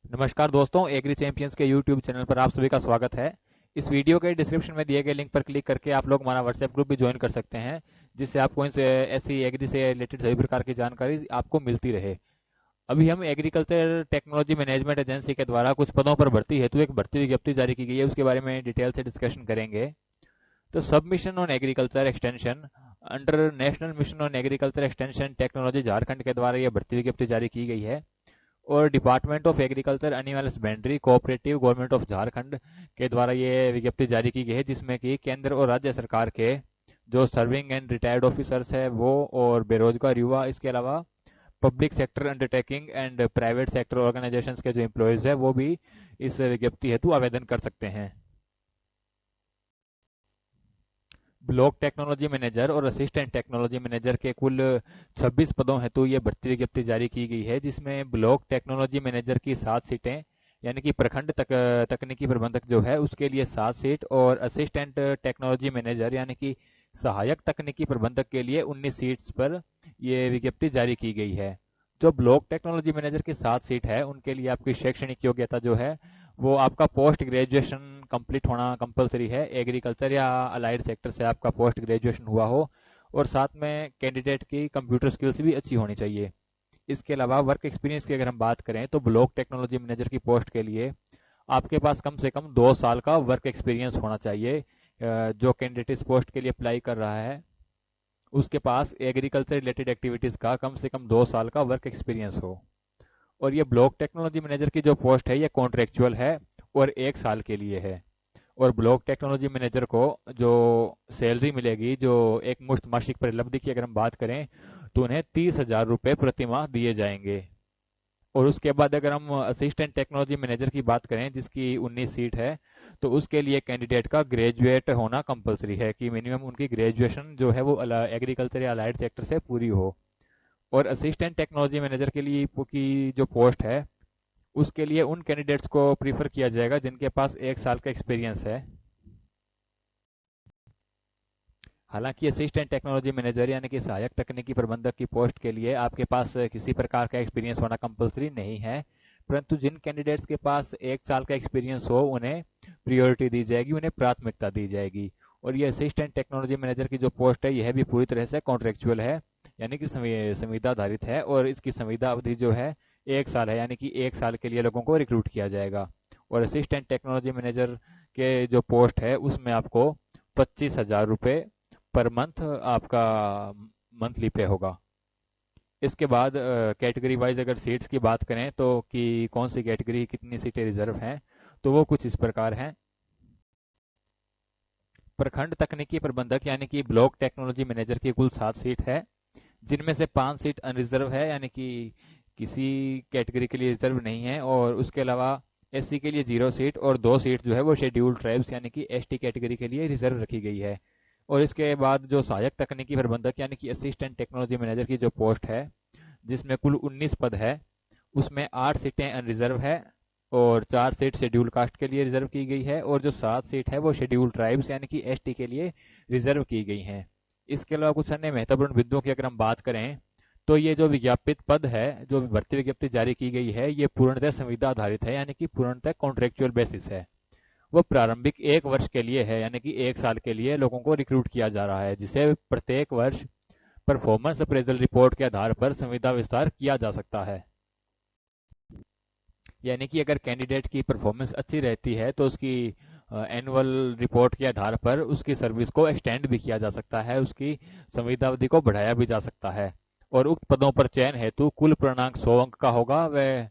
नमस्कार दोस्तों, agree champions के यूट्यूब चैनल पर आप सभी का स्वागत है। इस वीडियो के डिस्क्रिप्शन में दिए गए लिंक पर क्लिक करके आप लोग हमारा व्हाट्सएप ग्रुप भी ज्वाइन कर सकते हैं, जिससे आपको इनसे ऐसी एग्री से रिलेटेड सभी प्रकार की जानकारी आपको मिलती रहे। अभी हम एग्रीकल्चर टेक्नोलॉजी मैनेजमेंट एजेंसी के द्वारा कुछ पदों पर भर्ती हेतु एक भर्ती विज्ञप्ति जारी की गई है, उसके बारे में डिटेल से डिस्कशन करेंगे। तो submission on agriculture extension under national mission on agriculture extension technology Jharkhand के द्वारा यह भर्ती विज्ञप्ति जारी की गई है। और department of agriculture animal husbandry cooperative government of Jharkhand के द्वारा ये विज्ञप्ति जारी की गई है, जिसमें कि केंद्र और राज्य सरकार के जो सर्विंग एंड रिटायर्ड ऑफिसर्स है वो, और बेरोजगार युवा, इसके अलावा public sector undertaking and private sector organisations के जो एम्प्लॉयज है वो भी इस विज्ञप्ति हेतु आवेदन कर सकते हैं। ब्लॉक टेक्नोलॉजी मैनेजर और असिस्टेंट टेक्नोलॉजी मैनेजर के कुल 26 पदों हेतु ये भर्ती विज्ञप्ति जारी की गई है, जिसमें ब्लॉक टेक्नोलॉजी मैनेजर की 7 सीटें, यानी कि प्रखंड तकनीकी प्रबंधक जो है उसके लिए 7 सीट, और असिस्टेंट टेक्नोलॉजी मैनेजर यानी कि सहायक तकनीकी प्रबंधक के लिए 19 सीट्स पर ये विज्ञप्ति जारी की गई है। जो ब्लॉक टेक्नोलॉजी मैनेजर की 7 सीट है उनके लिए आपकी शैक्षणिक योग्यता जो है वो आपका पोस्ट ग्रेजुएशन कंप्लीट होना कंपलसरी है। एग्रीकल्चर या अलाइड सेक्टर से आपका पोस्ट ग्रेजुएशन हुआ हो, और साथ में कैंडिडेट की कंप्यूटर स्किल्स भी अच्छी होनी चाहिए। इसके अलावा वर्क एक्सपीरियंस की अगर हम बात करें तो ब्लॉक टेक्नोलॉजी मैनेजर की पोस्ट के लिए आपके पास कम से कम 2 साल का वर्क एक्सपीरियंस होना चाहिए। जो कैंडिडेट इस पोस्ट के लिए अप्लाई कर रहा है उसके पास एग्रीकल्चर रिलेटेड एक्टिविटीज का कम से कम 2 साल का वर्क एक्सपीरियंस हो। और ये ब्लॉक टेक्नोलॉजी मैनेजर की जो पोस्ट है ये कॉन्ट्रेक्चुअल है और 1 साल के लिए है। और ब्लॉक टेक्नोलॉजी मैनेजर को जो सैलरी मिलेगी, जो एक मुश्त मासिक परिलब्धि की अगर हम बात करें तो उन्हें 30,000 रुपये प्रति माह दिए जाएंगे। और उसके बाद अगर हम असिस्टेंट टेक्नोलॉजी मैनेजर की बात करें जिसकी 19 सीट है, तो उसके लिए कैंडिडेट का ग्रेजुएट होना कंपलसरी है, कि मिनिमम उनकी ग्रेजुएशन जो है वो एग्रीकल्चर या अलाइड सेक्टर से पूरी हो। और असिस्टेंट टेक्नोलॉजी मैनेजर के लिए की जो पोस्ट है उसके लिए उन कैंडिडेट्स को प्रीफर किया जाएगा जिनके पास 1 साल का एक्सपीरियंस है। हालांकि असिस्टेंट टेक्नोलॉजी मैनेजर यानी कि सहायक तकनीकी प्रबंधक की पोस्ट के लिए आपके पास किसी प्रकार का एक्सपीरियंस होना कंपलसरी नहीं है, परंतु जिन कैंडिडेट्स के पास 1 साल का एक्सपीरियंस हो उन्हें प्रियोरिटी दी जाएगी, उन्हें प्राथमिकता दी जाएगी। और ये असिस्टेंट टेक्नोलॉजी मैनेजर की जो पोस्ट है यह भी पूरी तरह से कॉन्ट्रेक्चुअल है, यानी कि संविदा आधारित है, और इसकी संविदा अवधि जो है 1 साल है, यानी कि 1 साल के लिए लोगों को रिक्रूट किया जाएगा। और असिस्टेंट टेक्नोलॉजी मैनेजर के जो पोस्ट है उसमें आपको 25,000 रुपये पर मंथ आपका मंथली पे होगा। इसके बाद कैटेगरी वाइज अगर सीट्स की बात करें तो कि कौन सी कैटेगरी कितनी सीटें रिजर्व हैं, तो वो कुछ इस प्रकार हैं। प्रखंड तकनीकी प्रबंधक यानी कि ब्लॉक टेक्नोलॉजी मैनेजर की कुल 7 सीट है, जिनमें से 5 सीट अनरिजर्व है, यानी कि किसी कैटेगरी के लिए रिजर्व नहीं है। और उसके अलावा एससी के लिए 0 सीट और 2 सीट जो है वो शेड्यूल्ड ट्राइब्स यानी कि एसटी कैटेगरी के लिए रिजर्व रखी गई है। और इसके बाद जो सहायक तकनीकी प्रबंधक यानी कि असिस्टेंट टेक्नोलॉजी मैनेजर की जो पोस्ट है जिसमें कुल 19 पद है, उसमें 8 सीटें अनरिजर्व है और 4 सीट शेड्यूल कास्ट के लिए रिजर्व की गई है, और जो 7 सीट है वो शेड्यूल ट्राइब्स यानी कि एसटी के लिए रिजर्व की गई हैं। इसके अलावा कुछ अन्य महत्वपूर्ण बिंदुओं की अगर हम बात करें तो ये जो विज्ञापित पद है, जो भर्ती विज्ञप्ति जारी की गई है, ये पूर्णतः संविदा आधारित है, यानी कि पूर्णतः कॉन्ट्रेक्चुअल बेसिस है। वो प्रारंभिक 1 वर्ष के लिए है, यानी कि 1 साल के लिए लोगों को रिक्रूट किया जा रहा है, जिसे प्रत्येक वर्ष परफॉर्मेंस अप्रेजल रिपोर्ट के आधार पर संविदा विस्तार किया जा सकता है। यानी कि अगर कैंडिडेट की परफॉर्मेंस अच्छी रहती है तो उसकी एनुअल रिपोर्ट के आधार पर उसकी सर्विस को एक्सटेंड भी किया जा सकता है, उसकी संविदा अवधि को बढ़ाया भी जा सकता है। और उक्त पदों पर चयन हेतु कुल पूर्णांक 100 अंक का होगा। वह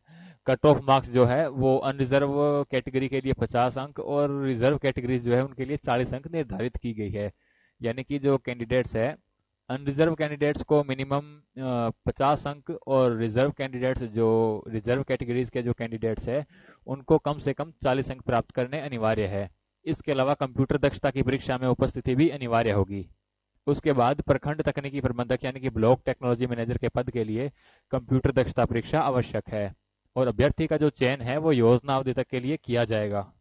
कट ऑफ मार्क्स जो है वो अनरिजर्व कैटेगरी के लिए 50 अंक और रिजर्व कैटेगरीज जो है उनके लिए 40 अंक निर्धारित की गई है। यानी कि जो कैंडिडेट्स है, अनरिजर्व कैंडिडेट्स को मिनिमम 50 अंक, और रिजर्व कैंडिडेट्स जो रिजर्व कैटेगरीज के जो कैंडिडेट्स है उनको कम से कम 40 अंक प्राप्त करने अनिवार्य है। इसके अलावा कंप्यूटर दक्षता की परीक्षा में उपस्थिति भी अनिवार्य होगी। उसके बाद प्रखंड तकनीकी प्रबंधक यानी कि ब्लॉक टेक्नोलॉजी मैनेजर के पद के लिए कंप्यूटर दक्षता परीक्षा आवश्यक है, और अभ्यर्थी का जो चयन है वो योजना अवधि तक के लिए किया जाएगा।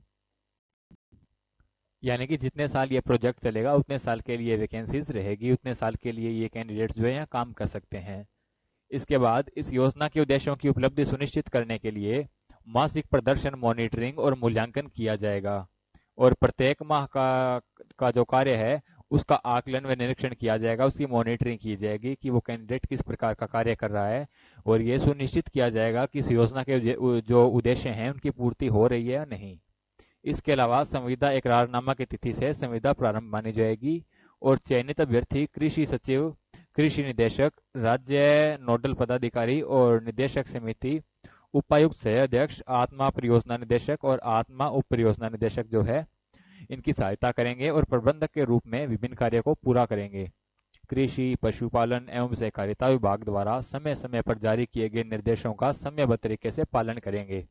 यानी कि जितने साल ये प्रोजेक्ट चलेगा उतने साल के लिए वैकेंसीज रहेगी, उतने साल के लिए ये कैंडिडेट्स जो है यहाँ काम कर सकते हैं। इसके बाद इस योजना के उद्देश्यों की उपलब्धि सुनिश्चित करने के लिए मासिक प्रदर्शन मॉनिटरिंग और मूल्यांकन किया जाएगा। और प्रत्येक माह का जो कार्य है उसका आकलन व निरीक्षण किया जाएगा, उसकी मॉनिटरिंग की जाएगी कि वो कैंडिडेट किस प्रकार का कार्य कर रहा है, और ये सुनिश्चित किया जाएगा कि इस योजना के जो उद्देश्य हैं उनकी पूर्ति हो रही है या नहीं। इसके अलावा संविदा इकरारनामा की तिथि से संविदा प्रारंभ मानी जाएगी और चयनित अभ्यर्थी कृषि सचिव, कृषि निदेशक, राज्य नोडल पदाधिकारी और निदेशक समिति, उपायुक्त सह अध्यक्ष, आत्मा परियोजना निदेशक और आत्मा उप परियोजना निदेशक जो है इनकी सहायता करेंगे और प्रबंधक के रूप में विभिन्न कार्यों को पूरा करेंगे। कृषि, पशुपालन एवं सहकारिता विभाग द्वारा समय समय पर जारी किए गए निर्देशों का समयबद्ध तरीके से पालन करेंगे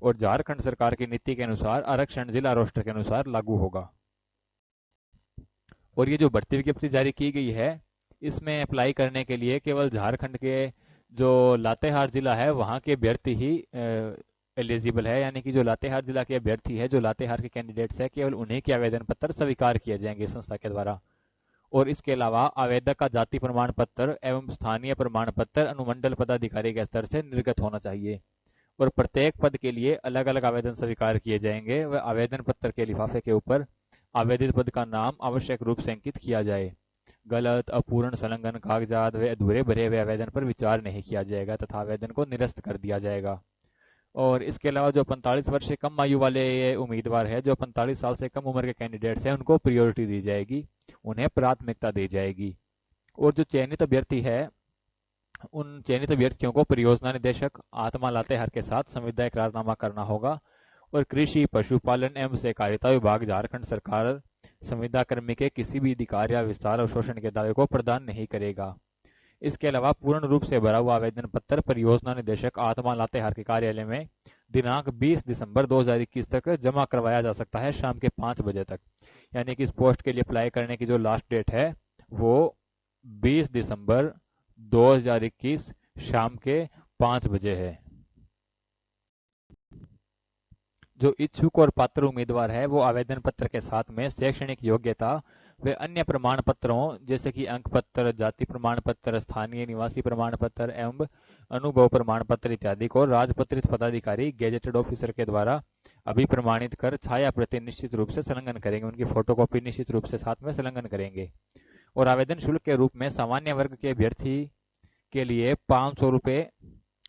और झारखंड सरकार की नीति के अनुसार आरक्षण जिला रोस्टर के अनुसार लागू होगा। और ये जो भर्ती विज्ञप्ति जारी की गई है इसमें अप्लाई करने के लिए केवल झारखंड के जो लातेहार जिला है वहाँ के अभ्यर्थी ही एलिजिबल है, यानी कि जो लातेहार जिला के अभ्यर्थी है, जो लातेहार के कैंडिडेट्स है, केवल उन्हीं के आवेदन पत्र स्वीकार किए जाएंगे संस्था के द्वारा। और इसके अलावा आवेदक का जाति प्रमाण पत्र एवं स्थानीय प्रमाण पत्र अनुमंडल पदाधिकारी के स्तर से निर्गत होना चाहिए और प्रत्येक पद के लिए अलग अलग आवेदन स्वीकार किए जाएंगे व आवेदन पत्र के लिफाफे के ऊपर आवेदित पद का नाम आवश्यक रूप से अंकित किया जाए। गलत, अपूर्ण, संलग्न कागजात व अधूरे भरे हुए आवेदन पर विचार नहीं किया जाएगा तथा आवेदन को निरस्त कर दिया जाएगा। और इसके अलावा जो 45 वर्ष से कम आयु वाले ये उम्मीदवार है, जो 45 साल से कम उम्र के कैंडिडेट्स हैं, उनको प्रायोरिटी दी जाएगी, उन्हें प्राथमिकता दी जाएगी। और जो चयनित अभ्यर्थी है उन चयनित अभ्यर्थियों को परियोजना निदेशक आत्मा लातेहार के साथ संविदा इकरारनामा करना होगा और कृषि, पशुपालन एवं सहकारिता विभाग झारखंड सरकार संविदा कर्मी के किसी भी अधिकार या विस्तार और शोषण के दावे को प्रदान नहीं करेगा। इसके अलावा पूर्ण रूप से भरा हुआ आवेदन पत्र परियोजना निदेशक आत्मा लातेहार के कार्यालय में दिनांक 20 दिसंबर 2021 तक जमा करवाया जा सकता है शाम के 5 बजे तक। यानी कि इस पोस्ट के लिए अप्लाई करने की जो लास्ट डेट है वो 20 दिसंबर 2021 शाम के 5 बजे है। जो इच्छुक और पात्र उम्मीदवार है वो आवेदन पत्र के साथ में शैक्षणिक योग्यता वे अन्य प्रमाण पत्रों जैसे कि अंक पत्र, जाति प्रमाण पत्र, स्थानीय निवासी प्रमाण पत्र एवं अनुभव प्रमाण पत्र इत्यादि को राजपत्रित पदाधिकारी गेजेटेड ऑफिसर के द्वारा अभिप्रमाणित कर छाया प्रति निश्चित रूप से संलग्न करेंगे, उनकी फोटोकॉपी निश्चित रूप से साथ में संलग्न करेंगे। और आवेदन शुल्क के रूप में सामान्य वर्ग के अभ्यर्थी के लिए 500 रुपये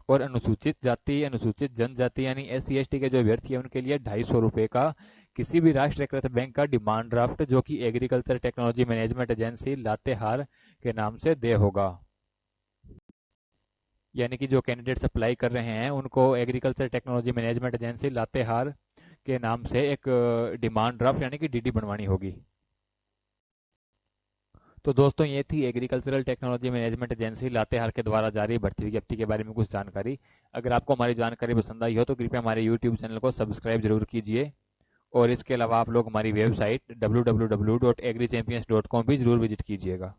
और अनुसूचित जाति, अनुसूचित जनजाति यानी SC/ST के जो अभ्यर्थी है उनके लिए 250 रुपये का किसी भी राष्ट्रीयकृत बैंक का डिमांड ड्राफ्ट जो कि agriculture technology management agency Latehar के नाम से देय होगा। यानी कि जो कैंडिडेट्स अप्लाई कर रहे हैं उनको agriculture technology management agency Latehar के नाम से एक डिमांड ड्राफ्ट यानी कि DD बनवानी होगी। तो दोस्तों ये थी agricultural technology management agency Latehar के द्वारा जारी भर्ती विज्ञप्ति के बारे में कुछ जानकारी। अगर आपको हमारी जानकारी पसंद आई हो तो कृपया हमारे YouTube चैनल को सब्सक्राइब जरूर कीजिए और इसके अलावा आप लोग हमारी वेबसाइट www.agrichampions.com भी जरूर विजिट कीजिएगा।